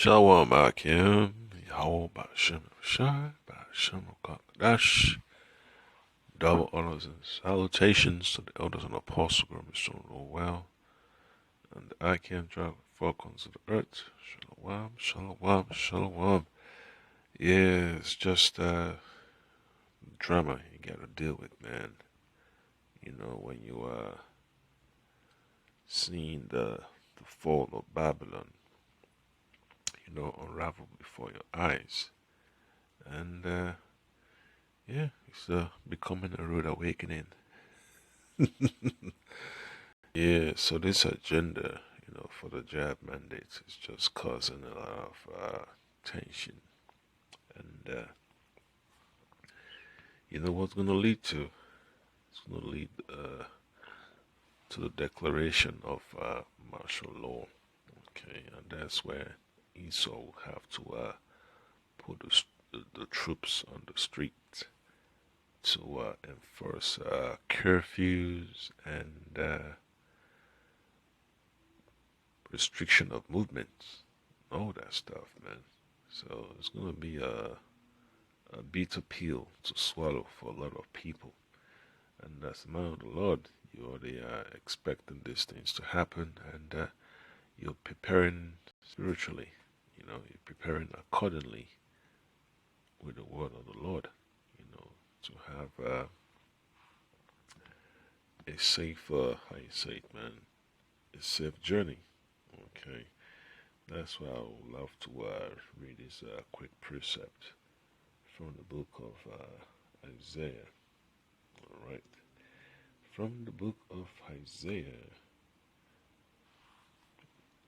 Shalom Akim, Yahweh Ba'ashem Shai, Ba'ashem Kakadash. Double honors and salutations to the elders and apostles, Mr. Well, and the Akim drive four corners of the earth. Shalom, shalom, shalom. Yeah, it's just drama you gotta deal with, man. You know, when you seeing the fall of Babylon, unravel before your eyes. And yeah, it's becoming a rude awakening. Yeah, so this agenda, for the job mandates is just causing a lot of tension. And you know what's going to lead to? It's going to lead to the declaration of martial law. Okay, and that's where Esau will have to put the troops on the street to enforce curfews and restriction of movements, all that stuff, man. So it's gonna be a bitter pill to swallow for a lot of people. And as the man of the Lord, you already are expecting these things to happen, and you're preparing spiritually. You're preparing accordingly with the word of the Lord. To have a safe, how you say it, man, a safe journey. Okay, that's why I would love to read this quick precept from the book of Isaiah. All right, from the book of Isaiah,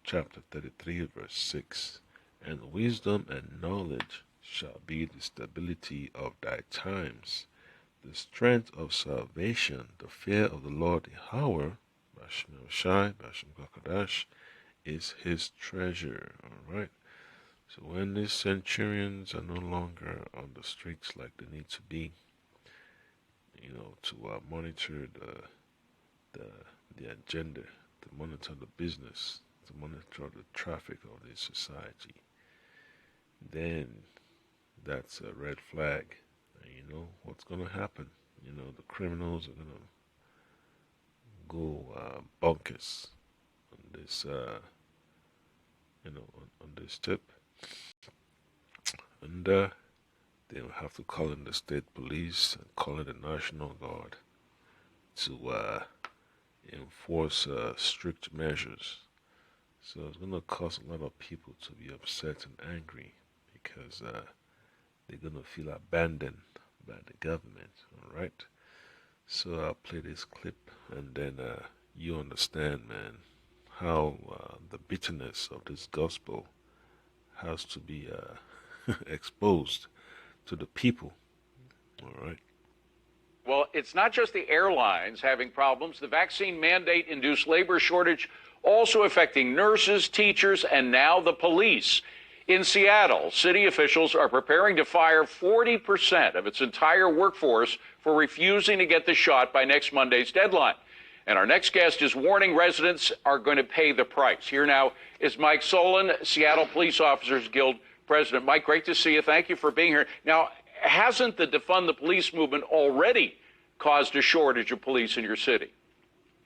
chapter 33, verse 6. And wisdom and knowledge shall be the stability of thy times, the strength of salvation, the fear of the Lord Yahweh, Bashem Shai, Bashem Kakadash, is his treasure. Alright? So when these centurions are no longer on the streets like they need to be, to monitor the agenda, to monitor the business, to monitor the traffic of this society, then that's a red flag. And you know what's gonna happen. The criminals are gonna go bonkers on this, on this tip, and they'll have to call in the state police and call in the National Guard to enforce strict measures. So it's gonna cause a lot of people to be upset and angry because they're gonna feel abandoned by the government. All right. So I'll play this clip, and then you understand, man, how the bitterness of this gospel has to be exposed to the people. All right. Well, it's not just the airlines having problems. The vaccine mandate-induced labor shortage also affecting nurses, teachers, and now the police. In Seattle, city officials are preparing to fire 40% of its entire workforce for refusing to get the shot by next Monday's deadline. And our next guest is warning residents are going to pay the price. Here now is Mike Solon, Seattle Police Officers Guild president. Mike, great to see you. Thank you for being here. Now, hasn't the defund the police movement already caused a shortage of police in your city?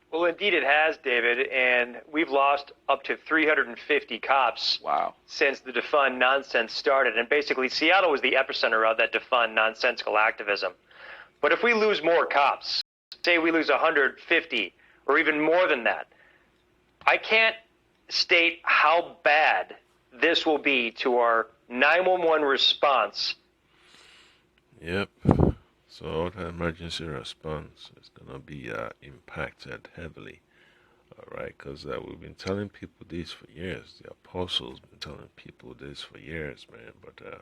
Well, indeed it has, David, and we've lost up to 350 cops since the defund nonsense started. And basically, Seattle was the epicenter of that defund nonsensical activism. But if we lose more cops, say we lose 150 or even more than that, I can't state how bad this will be to our 911 response. Yep. So the emergency response is gonna be impacted heavily. All right, because we've been telling people this for years. The apostles been telling people this for years, man. But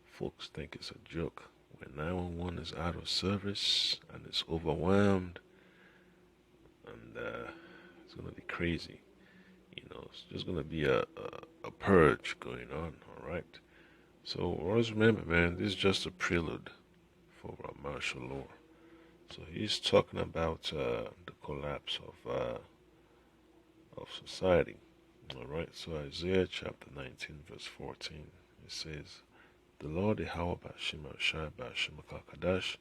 folks think it's a joke. When 911 is out of service and it's overwhelmed, and it's gonna be crazy. It's just gonna be a purge going on. All right. So always remember, man, this is just a prelude for martial law. So he's talking about the collapse of society. All right, so Isaiah chapter 19, verse 14, it says, "The Lord Yahweh Bashim Shai Bashim Kadash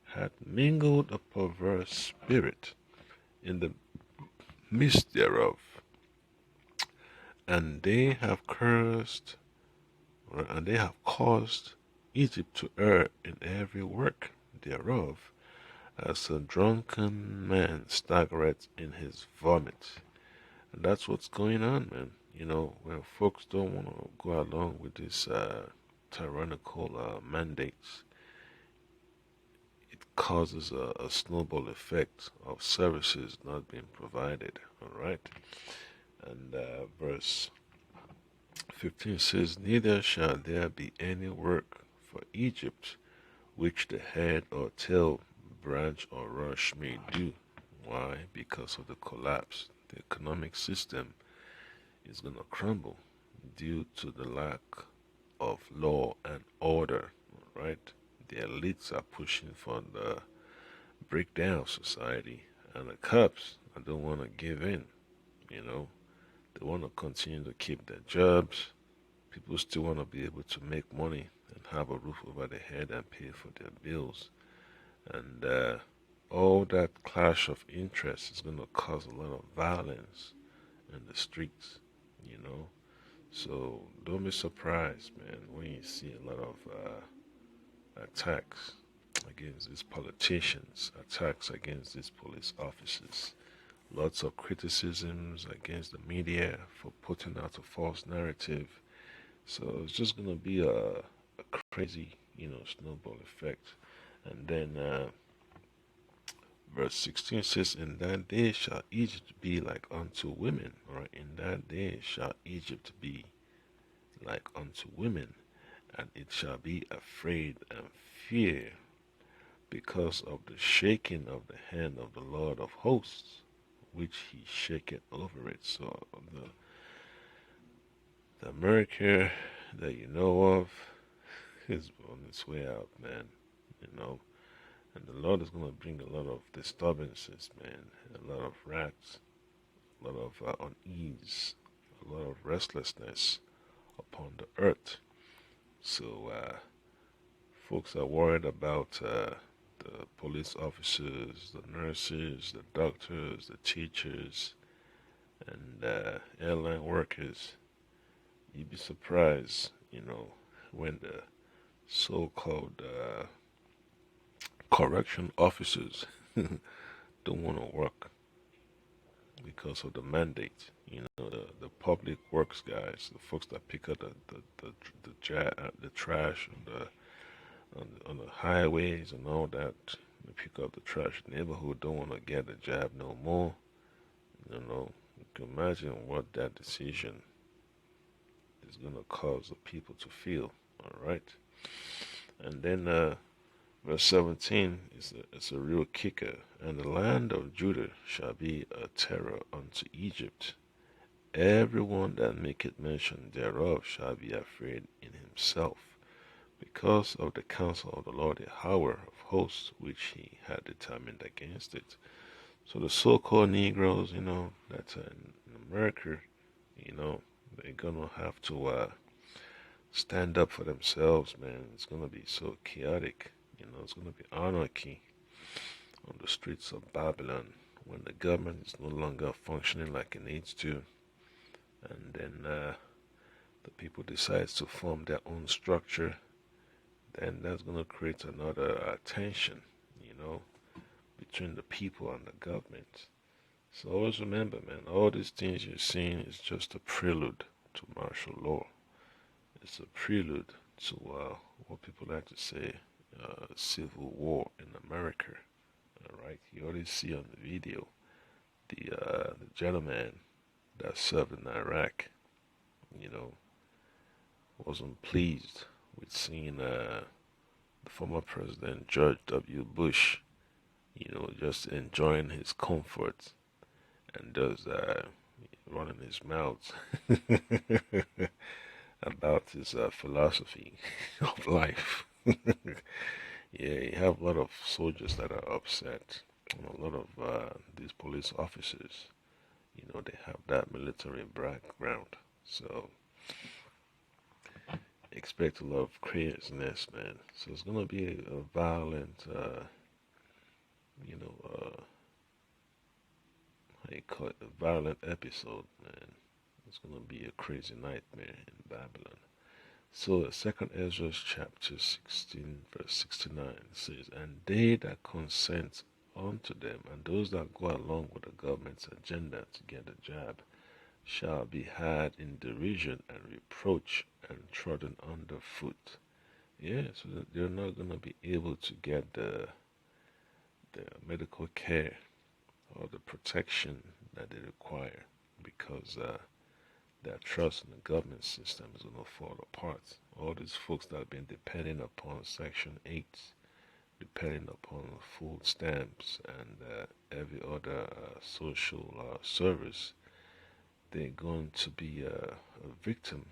had mingled a perverse spirit in the midst thereof, and they have cursed, and they have caused Egypt to err in every work thereof, as a drunken man staggereth in his vomit." And that's what's going on, man. When folks don't want to go along with these tyrannical mandates, it causes a snowball effect of services not being provided. All right. And verse 15 says, "Neither shall there be any work for Egypt which the head or tail, branch or rush may do." Why? Because of the collapse. The economic system is going to crumble due to the lack of law and order, right? The elites are pushing for the breakdown of society, and the cops don't want to give in, you know. They want to continue to keep their jobs. People still want to be able to make money and have a roof over their head and pay for their bills. And all that clash of interests is going to cause a lot of violence in the streets, you know. So don't be surprised, man, when you see a lot of attacks against these politicians, attacks against these police officers, lots of criticisms against the media for putting out a false narrative. So it's just gonna be a crazy, snowball effect. And then verse 16 says, "In that day shall Egypt be like unto women," or "In that day shall Egypt be like unto women, and it shall be afraid and fear because of the shaking of the hand of the Lord of hosts, which he shaketh over it." So the America that you know of is on its way out, man. You know, and the Lord is going to bring a lot of disturbances, man, a lot of rats, a lot of unease, a lot of restlessness upon the earth. So folks are worried about the police officers, the nurses, the doctors, the teachers, and airline workers. You'd be surprised, when the so-called correction officers don't want to work because of the mandate. The public works guys, the folks that pick up the trash on the highways and all that. They pick up the trash. The neighborhood don't want to get a job no more. You can imagine what that decision is going to cause the people to feel. All right. And then verse 17 is a real kicker. "And the land of Judah shall be a terror unto Egypt. Everyone that maketh mention thereof shall be afraid in himself, because of the counsel of the Lord Yahweh of hosts, which he had determined against it." So the so-called Negroes, that's in America, they're gonna have to stand up for themselves, man. It's gonna be so chaotic. It's gonna be anarchy on the streets of Babylon when the government is no longer functioning like it needs to, and then the people decide to form their own structure. Then that's gonna create another tension, between the people and the government. So always remember, man, all these things you're seeing is just a prelude to martial law. It's a prelude to what people like to say civil war in America. All right, you already see on the video the gentleman that served in Iraq, you know, wasn't pleased with seeing the former president George W. Bush, just enjoying his comfort and just running his mouth about his philosophy of life. Yeah, you have a lot of soldiers that are upset, and a lot of these police officers, They have that military background. So expect a lot of craziness, man. So it's gonna be a violent, you know, how you call it, a violent episode, man. It's gonna be a crazy nightmare in Babylon. So, Second Ezra chapter 16, verse 69 says, "And they that consent unto them, and those that go along with the government's agenda to get a job, shall be had in derision and reproach and trodden underfoot." Yeah, so that they're not going to be able to get the medical care or the protection that they require because their trust in the government system is going to fall apart. All these folks that have been depending upon Section 8, depending upon food stamps and every other social service, they're going to be a victim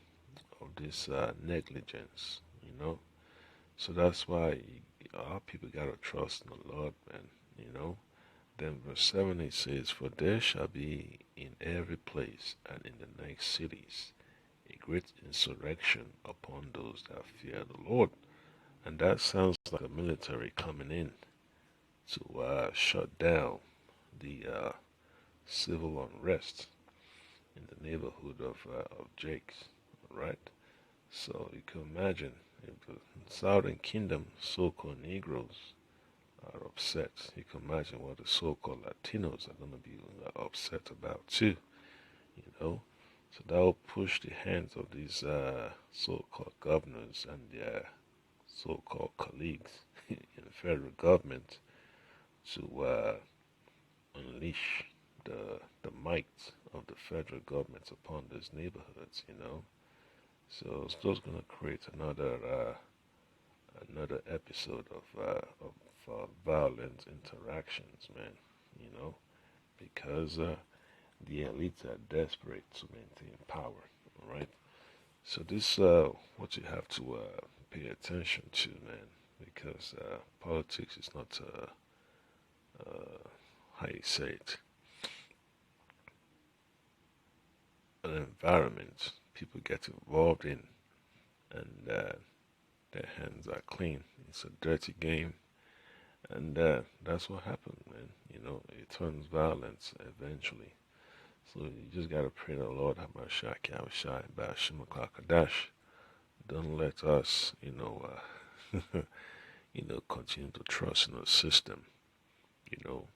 of this negligence. So that's why our people gotta trust in the Lord, man. Then verse 7 it says, "For there shall be in every place and in the next cities a great insurrection upon those that fear the Lord." And that sounds like a military coming in to shut down the civil unrest in the neighborhood of Jake's, right? So you can imagine if the Southern Kingdom so-called Negroes are upset, you can imagine what the so-called Latinos are going to be upset about too, you know. So that will push the hands of these so-called governors and their so-called colleagues in the federal government to unleash the might of the federal government upon these neighborhoods. So it's just gonna create another episode of violent interactions, man. You know, because the elites are desperate to maintain power. All right. So this what you have to pay attention to, man, because politics is not how you say it, an environment people get involved in, and their hands are clean. It's a dirty game, and that's what happened, man. It turns violence eventually. So you just gotta pray to the Lord, Hamashak Yahushai, Bashim Kadash. Don't let us, continue to trust in the system. You know,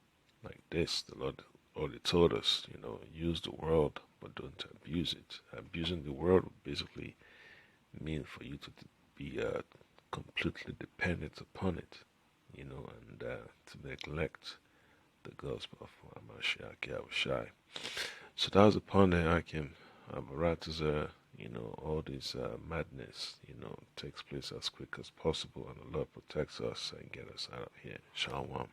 like this, the Lord already told us, use the world, but don't abuse it. Abusing the world would basically mean for you to be completely dependent upon it, and to neglect the gospel of Hamashiach Yahushai. So that was upon the Hakim Baratazar, all this madness, takes place as quick as possible, and the Lord protects us and get us out of here. Shalom.